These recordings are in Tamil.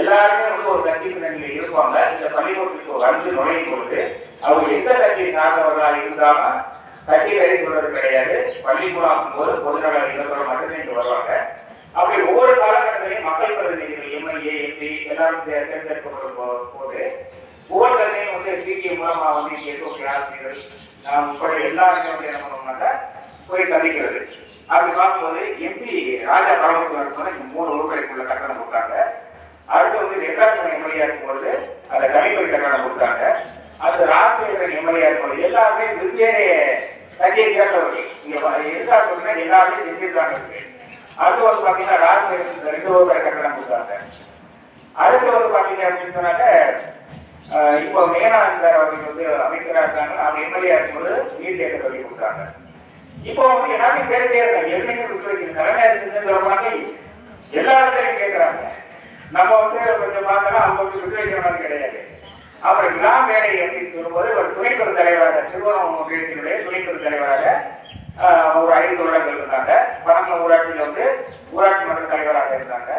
எல்லாருமே வந்து ஒரு கட்சி பின்னணியில் இருப்பாங்க. இந்த பள்ளிக்கூடத்துக்கு வந்து நுழையும் பொழுது அவங்க எந்த கட்சியை சார்ந்தவர்களாக இருந்தாலும் கட்சி கறி சொல்றது கிடையாது. பள்ளிக்கூடம் போது பொதுநல இளைஞர்கள் மட்டுமே இங்க வருவாங்க. அப்படி ஒவ்வொரு காலகட்டத்திலையும் மக்கள் பிரதிநிதிகள் எம்எல்ஏ எம்பி எல்லாரும் தேர்ந்தெடுக்கப்படும் போது ஒவ்வொருத்தரையும் வந்து பிடிஏ மூலமா வந்து இங்கே இருக்கக்கூடிய ஆசிரியர்கள் நாம் உட்பட எல்லாருமே வந்து என்ன பண்ணுவோம்னாக்கா போய் சந்திக்கிறது. அப்படி பார்க்கும்போது எம்பி ராஜா பரமசிவன் 3 ரூபாய்க்குள்ள கட்டணம் கொடுத்தாங்க. அடுத்து வந்து வெங்கடாசன் எம்எல்ஏ இருக்கும்போது அந்த கணிப்பொறி கட்டணம் கொடுத்தாங்க. அந்த ராஜசேகரன் எம்எல்ஏ இருக்கும்போது எல்லாருமே வெவ்வேறு கட்சியை சேர்ந்தவர்கள் இங்க எதிர்காலத்துல எல்லாருமே செஞ்சிருக்காங்க. அடுத்து வந்து பாத்தீங்கன்னா ராஜசேகரன் 2 ரூபாய் கட்டணம் கொடுத்தாங்க. அடுத்து வந்து பாத்தீங்க அப்படின்னு சொன்னாக்க இப்போ மேனாந்தார் அவர்கள் வந்து அமைச்சராக இருக்காங்க. அவங்க எம்எல்ஏ இருக்கும்போது நீட் தேர்தல் சொல்லி கொடுத்தாங்க. இப்போ வந்து எல்லாமே பேருக்கே இருக்காங்க. எதுவுமே விட்டு வைக்கிற தலைமை எல்லா இடத்துலையும் கேட்கறாங்க. நம்ம வந்து கொஞ்சம் பார்த்தோம்னா அவங்க வந்து விட்டு வைக்கிற மாதிரி கிடையாது. அப்புறம் இலாம் வேலை அப்படின்னு சொல்லும்போது ஒரு துணைப்பெரு தலைவராக திருவண்ணாமலை ஒன்றியத்தினுடைய துணைப்பெரு தலைவராக ஒரு 5 வருடங்கள் இருந்தாங்க. பரம ஊராட்சியில் வந்து ஊராட்சி மன்ற தலைவராக இருந்தாங்க.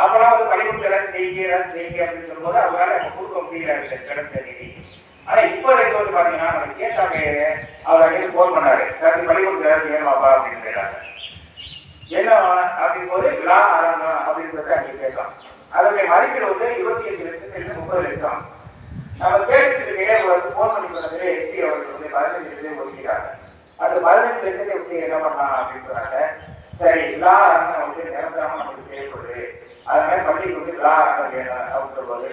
அப்பெல்லாம் வந்து பள்ளிக்கூடம் செய்ய அப்படின்னு சொல்லும்போது அவங்களால கொடுக்க முடியல கிடைச்ச நிதி. ஆனா இப்ப வந்து பாத்தீங்கன்னா நம்ம கேட்டாங்க, அவர் போன் பண்ணாரு, பள்ளிக்கூடத்துல வேணுமாப்பா அப்படின்னு கேட்டாங்க. என்ன அப்படின்னு போது விழா ஆரம்பம் அப்படின்றத அங்கே கேட்கலாம். அதனுடைய மதிப்பீடு வந்து 25 லட்சத்திலிருந்து 30 லட்சம். நம்ம கேட்டு போன் பண்ணி சொன்னது எஸ்பி அவர்கள் வந்து 15 லட்சத்தையும் ஒதுக்கிறாங்க. அந்த 15 லட்சத்தை எப்படி என்ன பண்ணலாம் அப்படின்னு சொன்னாங்க. சரி, விழா ஆரம்பம் வந்து நிரந்தரமா நமக்கு தேவைப்படுது, அதனால பள்ளிக்கு வந்து விழா ஆரம்பம் வேணும் அப்படின்னு சொல்லுவது